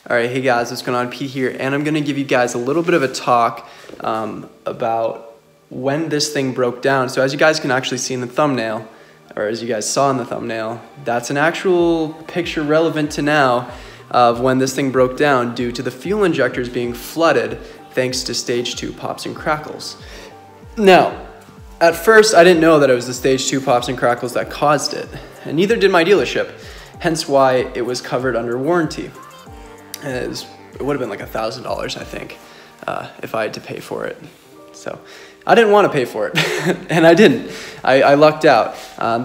Alright, hey guys, what's going on? Pete here, and I'm going to give you guys a little bit of a talk about when this thing broke down. So as you guys can actually see in the thumbnail, or as you guys saw in the thumbnail, that's an actual picture relevant to now of when this thing broke down due to the fuel injectors being flooded thanks to stage 2 pops and crackles. Now, at first I didn't know that it was the stage 2 pops and crackles that caused it, and neither did my dealership, hence why it was covered under warranty. It would have been like $1,000, I think, if I had to pay for it. So I didn't want to pay for it, and I didn't. I lucked out.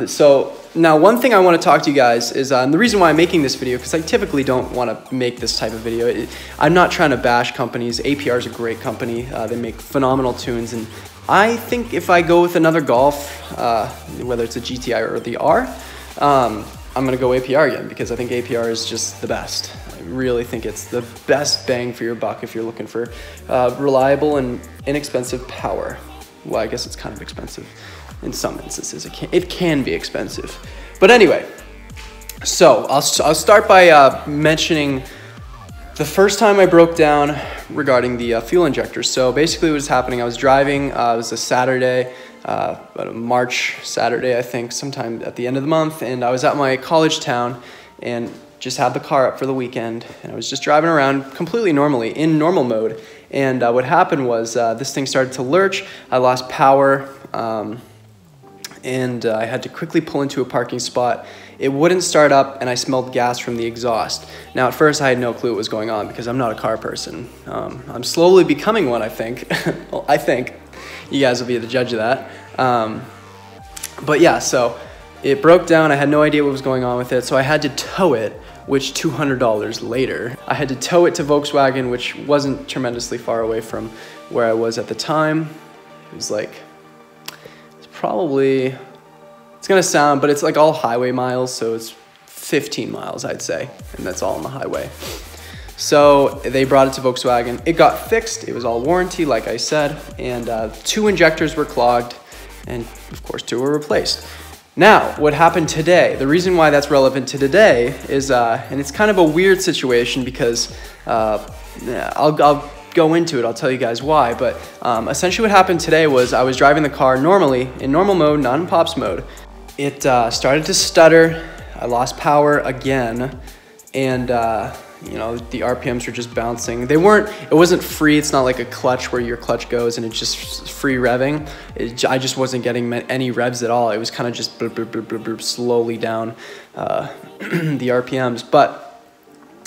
So now one thing I want to talk to you guys is, the reason why I'm making this video, because I typically don't want to make this type of video. I'm not trying to bash companies. APR is a great company. They make phenomenal tunes, and I think if I go with another Golf, whether it's a GTI or the R, I'm going to go APR again, because I think APR is just the best. I really think it's the best bang for your buck if you're looking for reliable and inexpensive power. Well, I guess it's kind of expensive in some instances. It can be expensive. But anyway, so I'll start by mentioning the first time I broke down regarding the fuel injectors. So basically what was happening, I was driving, it was a Saturday, about a March Saturday, I think, sometime at the end of the month, and I was at my college town and just had the car up for the weekend, and I was just driving around completely normally, in normal mode, and what happened was this thing started to lurch. I lost power, and I had to quickly pull into a parking spot. It wouldn't start up, and I smelled gas from the exhaust. Now, at first, I had no clue what was going on, because I'm not a car person. I'm slowly becoming one, I think. Well, I think. You guys will be the judge of that. But yeah, so it broke down. I had no idea what was going on with it, so I had to tow it, which $200 later. I had to tow it to Volkswagen, which wasn't tremendously far away from where I was at the time. It was like, it's probably, it's gonna sound, but it's like all highway miles, so it's 15 miles, I'd say, and that's all on the highway. So they brought it to Volkswagen. It got fixed. It was all warranty, like I said, and 2 injectors were clogged, and of course 2 were replaced. Now, what happened today, the reason why that's relevant to today is, and it's kind of a weird situation because I'll go into it, I'll tell you guys why, but essentially what happened today was I was driving the car normally, in normal mode, not in pops mode. It started to stutter, I lost power again, and you know, the RPMs were just bouncing. It wasn't free. It's not like a clutch where your clutch goes and it's just free revving. I just wasn't getting any revs at all. It was kind of just bloop, bloop, bloop, bloop, bloop, slowly down the RPMs. But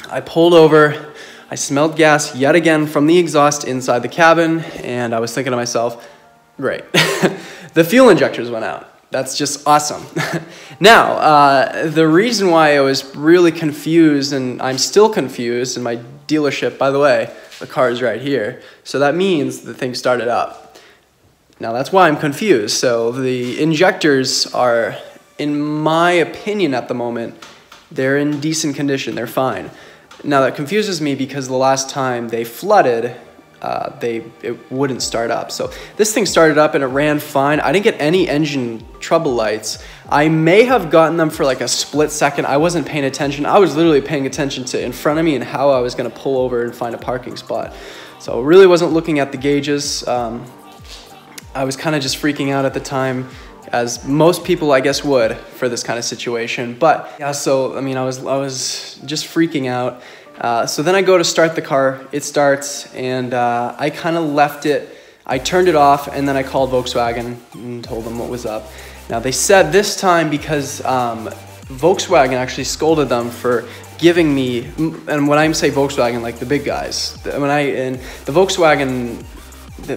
I pulled over. I smelled gas yet again from the exhaust inside the cabin, and I was thinking to myself, great, the fuel injectors went out. That's just awesome. Now, the reason why I was really confused, and I'm still confused, and my dealership, by the way, the car is right here, so that means the thing started up. Now, that's why I'm confused. So the injectors are, in my opinion at the moment, they're in decent condition. They're fine. Now, that confuses me because the last time they flooded, it wouldn't start up. So this thing started up and it ran fine. I didn't get any engine trouble lights. I may have gotten them for like a split second. I wasn't paying attention. I was literally paying attention to in front of me and how I was going to pull over and find a parking spot. So I really wasn't looking at the gauges. I was kind of just freaking out at the time, as most people I guess would for this kind of situation. But yeah, so I mean, I was just freaking out. So then I go to start the car, it starts, and I kind of left it, I turned it off, and then I called Volkswagen and told them what was up. Now they said this time, because Volkswagen actually scolded them for giving me, and when I say Volkswagen, like the big guys, and the Volkswagen,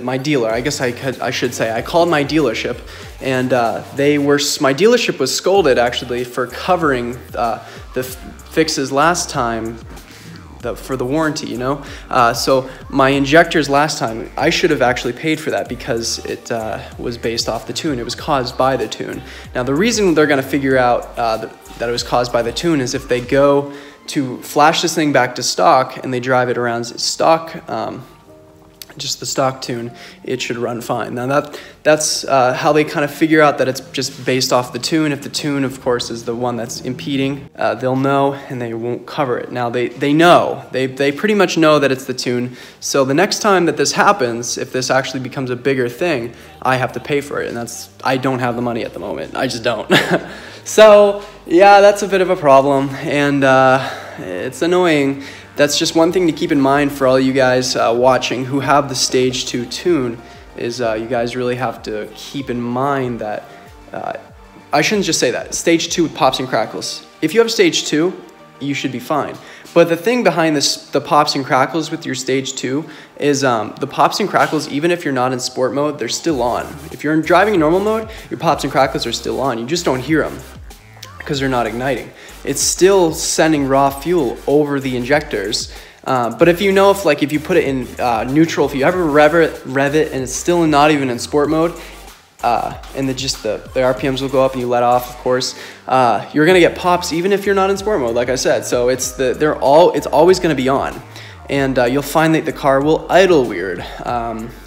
my dealer, I guess I should say, I called my dealership, and my dealership was scolded actually for covering the fixes last time, for the warranty, you know. So my injectors last time, I should have actually paid for that because it was based off the tune. It was caused by the tune. Now the reason they're going to figure out that it was caused by the tune is if they go to flash this thing back to stock and they drive it around stock just the stock tune, it should run fine. Now that's how they kind of figure out that it's just based off the tune. If the tune, of course, is the one that's impeding, they'll know and they won't cover it. Now they know, they pretty much know that it's the tune. So the next time that this happens, if this actually becomes a bigger thing, I have to pay for it, and I don't have the money at the moment. I just don't. So yeah, that's a bit of a problem, and it's annoying. That's just one thing to keep in mind for all you guys watching who have the Stage 2 tune, is you guys really have to keep in mind that, I shouldn't just say that, Stage 2 with pops and crackles. If you have Stage 2, you should be fine. But the thing behind this, the pops and crackles with your Stage 2 is the pops and crackles, even if you're not in sport mode, they're still on. If you're driving in normal mode, your pops and crackles are still on. You just don't hear them because they're not igniting. It's still sending raw fuel over the injectors. But if you know, if you put it in neutral, if you ever rev it and it's still not even in sport mode, and the RPMs will go up and you let off, of course, you're gonna get pops even if you're not in sport mode, like I said. So it's always gonna be on. And you'll find that the car will idle weird.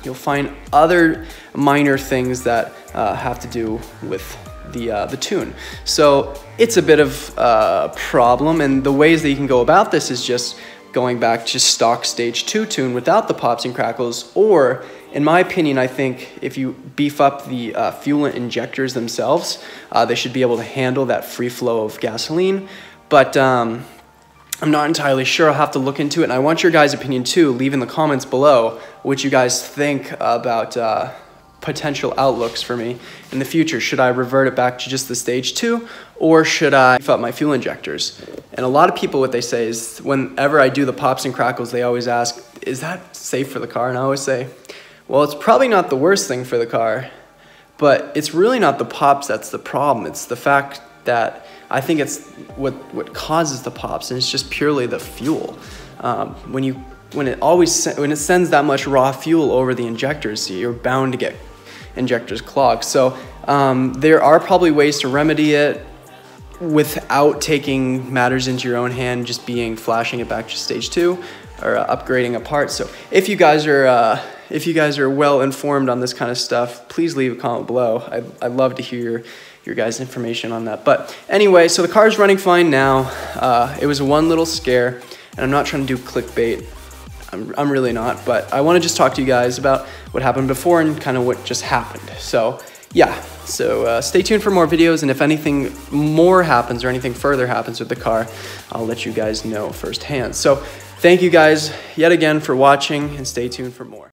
You'll find other minor things that have to do with the tune. So it's a bit of a problem, and the ways that you can go about this is just going back to stock Stage 2 tune without the pops and crackles, or in my opinion, I think if you beef up the fuel injectors themselves, they should be able to handle that free flow of gasoline. But I'm not entirely sure. I'll have to look into it, and I want your guys' opinion too. Leave in the comments below what you guys think about potential outlooks for me in the future. Should I revert it back to just the Stage 2, or should I beef up my fuel injectors? And a lot of people, what they say is, whenever I do the pops and crackles, they always ask, is that safe for the car? And I always say, well, it's probably not the worst thing for the car, but it's really not the pops that's the problem. It's the fact that I think it's what causes the pops, and it's just purely the fuel. When it sends that much raw fuel over the injectors, you're bound to get injectors clogged. So there are probably ways to remedy it without taking matters into your own hand, just flashing it back to Stage 2 or upgrading a part. So if you guys are well informed on this kind of stuff, please leave a comment below. I'd love to hear your guys' information on that. But anyway, so the car's running fine now. It was one little scare, and I'm not trying to do clickbait. I'm really not, but I want to just talk to you guys about what happened before and kind of what just happened. So yeah, so stay tuned for more videos, and if anything more happens or anything further happens with the car, I'll let you guys know firsthand. So thank you guys yet again for watching, and stay tuned for more.